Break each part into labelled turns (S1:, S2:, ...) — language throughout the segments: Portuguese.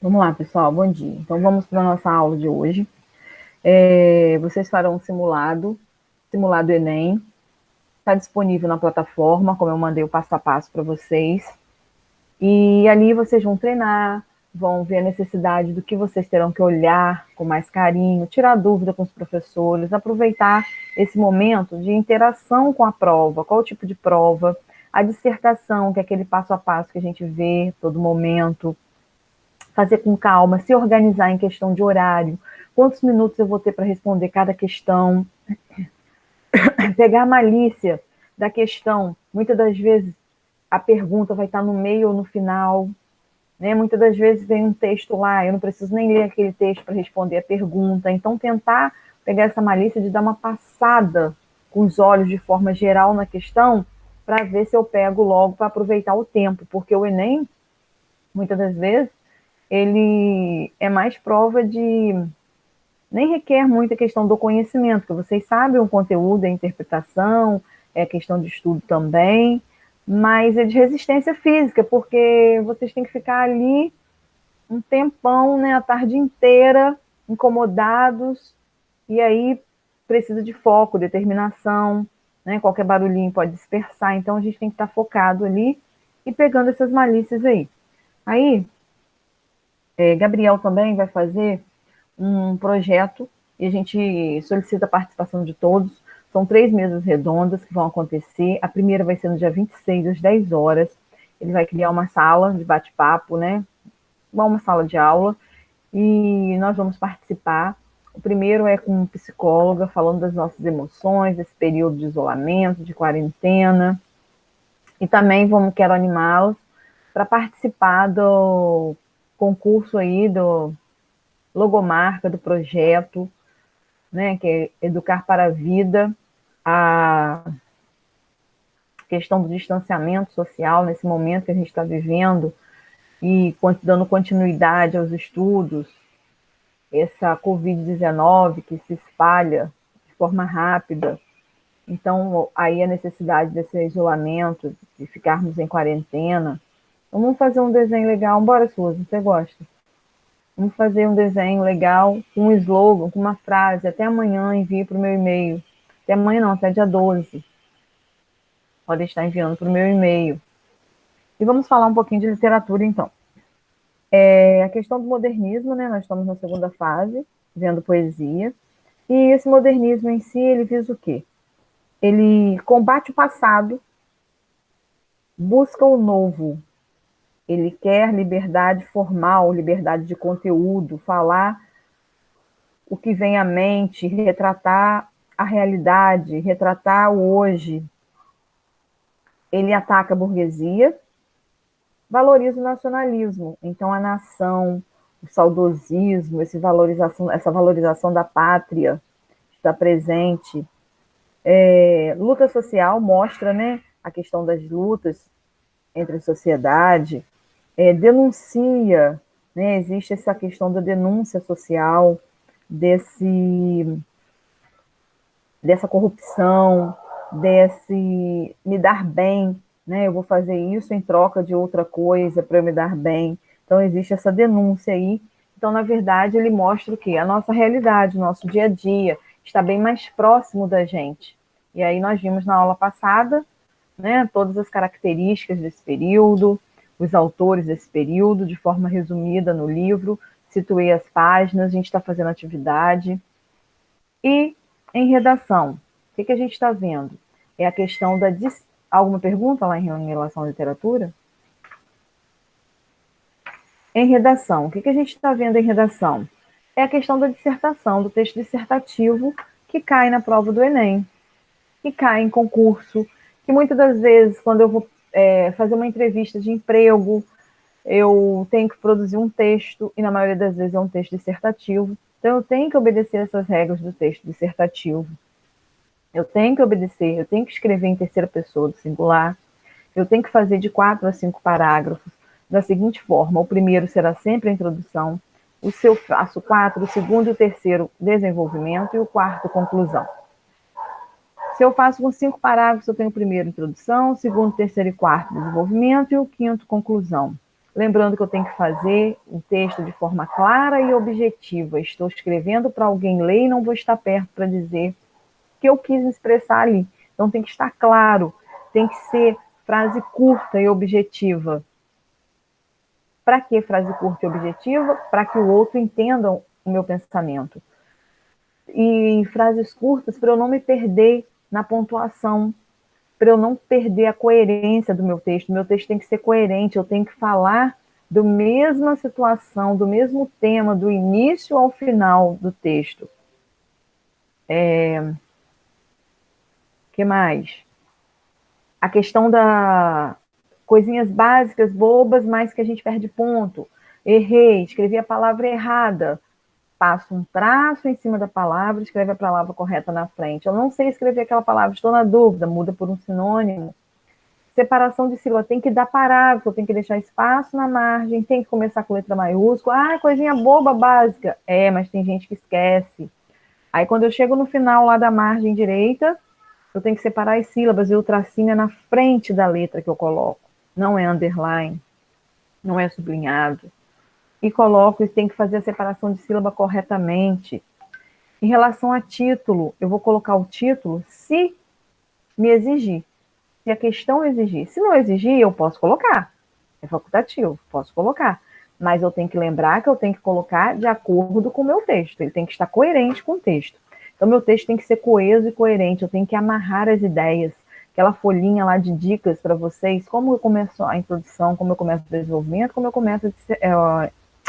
S1: Vamos lá, pessoal, bom dia. Então, vamos para a nossa aula de hoje. Vocês farão um simulado Enem. Está disponível na plataforma, como eu mandei o passo a passo para vocês. E ali vocês vão treinar, vão ver a necessidade do que vocês terão que olhar com mais carinho, tirar dúvida com os professores, aproveitar esse momento de interação com a prova, qual o tipo de prova, a dissertação, que é aquele passo a passo que a gente vê todo momento, fazer com calma, se organizar em questão de horário, quantos minutos eu vou ter para responder cada questão, pegar a malícia da questão. Muitas das vezes a pergunta vai estar no meio ou no final, né? Muitas das vezes vem um texto lá, eu não preciso nem ler aquele texto para responder a pergunta. Então, tentar pegar essa malícia de dar uma passada com os olhos de forma geral na questão, para ver se eu pego logo para aproveitar o tempo, porque o Enem, muitas das vezes, ele é mais prova de... Nem requer muito a questão do conhecimento, que vocês sabem o conteúdo, a interpretação, é questão de estudo também, mas é de resistência física, porque vocês têm que ficar ali um tempão, né, a tarde inteira, incomodados, e aí precisa de foco, determinação, né, qualquer barulhinho pode dispersar, então a gente tem que estar focado ali e pegando essas malícias aí. Aí, Gabriel também vai fazer um projeto e a gente solicita a participação de todos. São 3 mesas redondas que vão acontecer. A primeira vai ser no dia 26, às 10 horas. Ele vai criar uma sala de bate-papo, né? Igual uma sala de aula. E nós vamos participar. O primeiro é com psicóloga, falando das nossas emoções, desse período de isolamento, de quarentena. E também quero animá-los para participar do concurso aí do logomarca do projeto, né, que é Educar para a Vida, a questão do distanciamento social nesse momento que a gente está vivendo e dando continuidade aos estudos, essa Covid-19 que se espalha de forma rápida. Então, aí a necessidade desse isolamento, de ficarmos em quarentena. Vamos fazer um desenho legal. Bora, Suzy, você gosta? Vamos fazer um desenho legal, com um slogan, com uma frase. Até amanhã envie para o meu e-mail. Até amanhã não, até dia 12. Pode estar enviando para o meu e-mail. E vamos falar um pouquinho de literatura, então. A questão do modernismo, né? Nós estamos na segunda fase, vendo poesia. E esse modernismo em si, ele visa o quê? Ele combate o passado, busca o novo. Ele quer liberdade formal, liberdade de conteúdo, falar o que vem à mente, retratar a realidade, retratar o hoje. Ele ataca a burguesia, valoriza o nacionalismo. Então, a nação, o saudosismo, essa valorização da pátria está presente. Luta social mostra, né, a questão das lutas entre a sociedade, denuncia, né, existe essa questão da denúncia social, dessa corrupção, desse me dar bem, né? Eu vou fazer isso em troca de outra coisa para eu me dar bem. Então, existe essa denúncia aí. Então, na verdade, ele mostra o quê? A nossa realidade, o nosso dia a dia, está bem mais próximo da gente. E aí nós vimos na aula passada, né, todas as características desse período, os autores desse período, de forma resumida no livro, situei as páginas, a gente está fazendo atividade. E em redação, o que a gente está vendo? É a questão da... Alguma pergunta lá em relação à literatura? Em redação, o que a gente está vendo em redação? É a questão da dissertação, do texto dissertativo, que cai na prova do Enem, que cai em concurso, que muitas das vezes, quando eu vou fazer uma entrevista de emprego, eu tenho que produzir um texto, e na maioria das vezes é um texto dissertativo, então eu tenho que obedecer essas regras do texto dissertativo. Eu tenho que obedecer, eu tenho que escrever em terceira pessoa do singular, eu tenho que fazer de 4 a 5 parágrafos da seguinte forma: o primeiro será sempre a introdução, o seu passo 4, o segundo e o terceiro, desenvolvimento, e o quarto, conclusão. Se eu faço com 5 parágrafos, eu tenho o primeiro, introdução, o segundo, terceiro e quarto, desenvolvimento, e o quinto, conclusão. Lembrando que eu tenho que fazer um texto de forma clara e objetiva. Estou escrevendo para alguém ler e não vou estar perto para dizer o que eu quis expressar ali. Então tem que estar claro, tem que ser frase curta e objetiva. Para que frase curta e objetiva? Para que o outro entenda o meu pensamento. E frases curtas para eu não me perder na pontuação, para eu não perder a coerência do meu texto. Meu texto tem que ser coerente, eu tenho que falar da mesma situação, do mesmo tema, do início ao final do texto. Que mais? A questão da coisinhas básicas, bobas, mas que a gente perde ponto. Errei, escrevi a palavra errada. Passo um traço em cima da palavra, escreve a palavra correta na frente. Eu não sei escrever aquela palavra, estou na dúvida, muda por um sinônimo. Separação de sílaba, tem que dar parágrafo, tem que deixar espaço na margem, tem que começar com letra maiúscula. Ah, coisinha boba, básica. Mas tem gente que esquece. Aí quando eu chego no final lá da margem direita, eu tenho que separar as sílabas e o tracinho é na frente da letra que eu coloco. Não é underline, não é sublinhado. E coloco e tem que fazer a separação de sílaba corretamente. Em relação a título, eu vou colocar o título se me exigir. Se a questão exigir. Se não exigir, eu posso colocar. É facultativo, posso colocar. Mas eu tenho que lembrar que eu tenho que colocar de acordo com o meu texto. Ele tem que estar coerente com o texto. Então, meu texto tem que ser coeso e coerente. Eu tenho que amarrar as ideias. Aquela folhinha lá de dicas para vocês. Como eu começo a introdução, como eu começo o desenvolvimento, como eu começo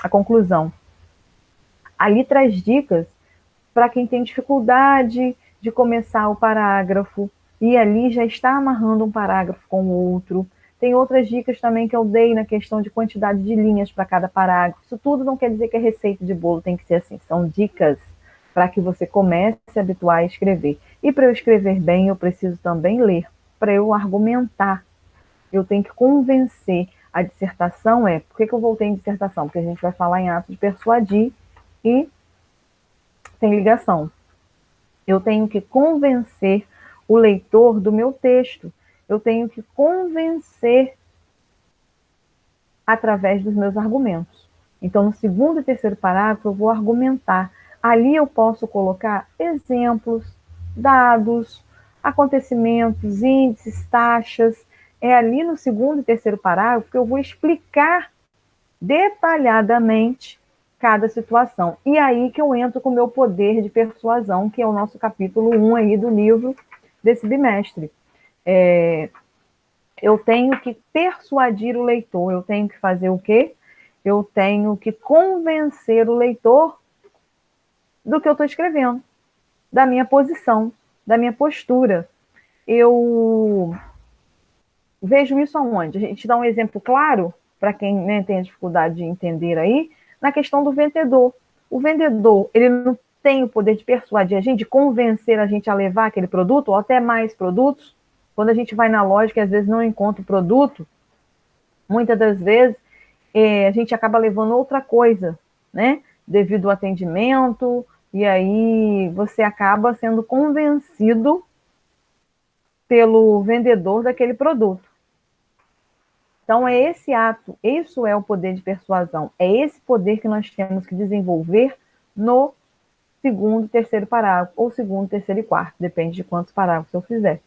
S1: a conclusão. Ali traz dicas para quem tem dificuldade de começar o parágrafo, e ali já está amarrando um parágrafo com o outro. Tem outras dicas também que eu dei na questão de quantidade de linhas para cada parágrafo. Isso tudo não quer dizer que é receita de bolo, tem que ser assim. São dicas para que você comece a se habituar a escrever. E para eu escrever bem, eu preciso também ler, para eu argumentar. Eu tenho que convencer. A dissertação por que eu voltei em dissertação? Porque a gente vai falar em ato de persuadir e tem ligação. Eu tenho que convencer o leitor do meu texto. Eu tenho que convencer através dos meus argumentos. Então, no segundo e terceiro parágrafo, eu vou argumentar. Ali eu posso colocar exemplos, dados, acontecimentos, índices, taxas. É ali no segundo e terceiro parágrafo que eu vou explicar detalhadamente cada situação. E aí que eu entro com o meu poder de persuasão, que é o nosso capítulo 1 aí do livro desse bimestre. Eu tenho que persuadir o leitor, eu tenho que fazer o quê? Eu tenho que convencer o leitor do que eu estou escrevendo, da minha posição, da minha postura. Eu vejo isso aonde? A gente dá um exemplo claro, para quem tem a dificuldade de entender aí, na questão do vendedor. O vendedor, ele não tem o poder de persuadir a gente, de convencer a gente a levar aquele produto, ou até mais produtos. Quando a gente vai na loja, que às vezes não encontra o produto, muitas das vezes a gente acaba levando outra coisa, né? Devido ao atendimento, e aí você acaba sendo convencido pelo vendedor daquele produto. Então, é esse ato, isso é o poder de persuasão, é esse poder que nós temos que desenvolver no segundo, terceiro parágrafo, ou segundo, terceiro e quarto, depende de quantos parágrafos eu fizer.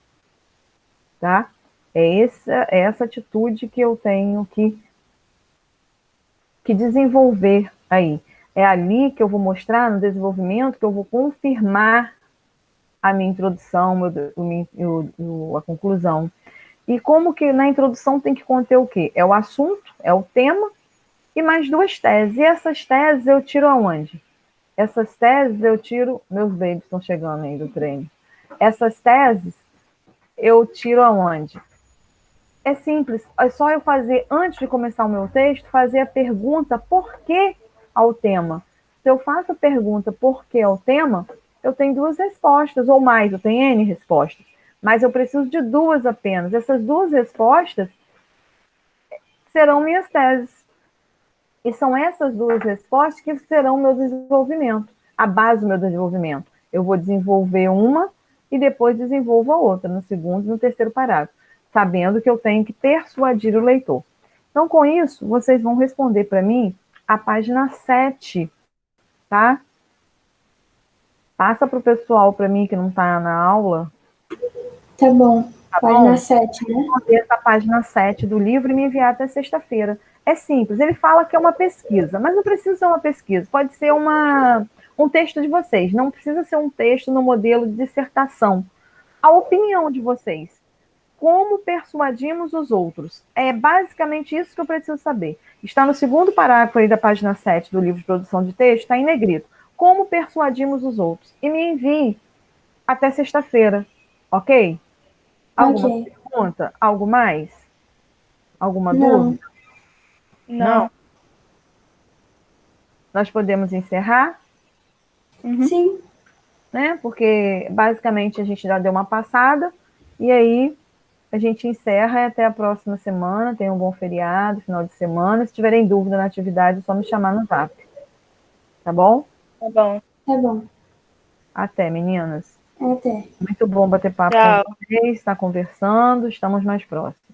S1: Tá? É essa atitude que eu tenho que desenvolver aí. É ali que eu vou mostrar no desenvolvimento, que eu vou confirmar a minha introdução, a conclusão. E como que na introdução tem que conter o quê? É o assunto, é o tema, e mais duas teses. E essas teses eu tiro aonde? Essas teses eu tiro... Meus babies estão chegando aí do treino. Essas teses eu tiro aonde? É simples, é só eu fazer, antes de começar o meu texto, fazer a pergunta por que ao tema. Se eu faço a pergunta por que ao tema, eu tenho duas respostas, ou mais, eu tenho N respostas. Mas eu preciso de duas apenas. Essas duas respostas serão minhas teses. E são essas duas respostas que serão meu desenvolvimento, a base do meu desenvolvimento. Eu vou desenvolver uma e depois desenvolvo a outra, no segundo e no terceiro parágrafo, sabendo que eu tenho que persuadir o leitor. Então, com isso, vocês vão responder para mim a página 7, tá? Passa para o pessoal para mim que não está na aula.
S2: Tá bom.
S1: Tá
S2: Página
S1: bom?
S2: 7, né?
S1: Responder essa página 7 do livro e me enviar até sexta-feira. É simples, ele fala que é uma pesquisa, mas não precisa ser uma pesquisa, pode ser um texto de vocês, não precisa ser um texto no modelo de dissertação. A opinião de vocês. Como persuadimos os outros? É basicamente isso que eu preciso saber. Está no segundo parágrafo aí da página 7 do livro de produção de texto, está em negrito. Como persuadimos os outros? E me envie até sexta-feira, ok? Alguma
S2: Ok.
S1: pergunta? Algo mais? Alguma
S2: Não.
S1: dúvida? Não?
S3: Não.
S1: Nós podemos encerrar,
S2: Sim.
S1: né? Porque basicamente a gente já deu uma passada e aí a gente encerra e até a próxima semana. Tenha um bom feriado, final de semana. Se tiverem dúvida na atividade, é só me chamar no Zap. Tá bom?
S3: Tá bom.
S2: Tá bom.
S1: Até, meninas.
S2: Até.
S1: Muito bom bater papo
S3: Tchau.
S1: com vocês, estar conversando. Estamos mais próximos.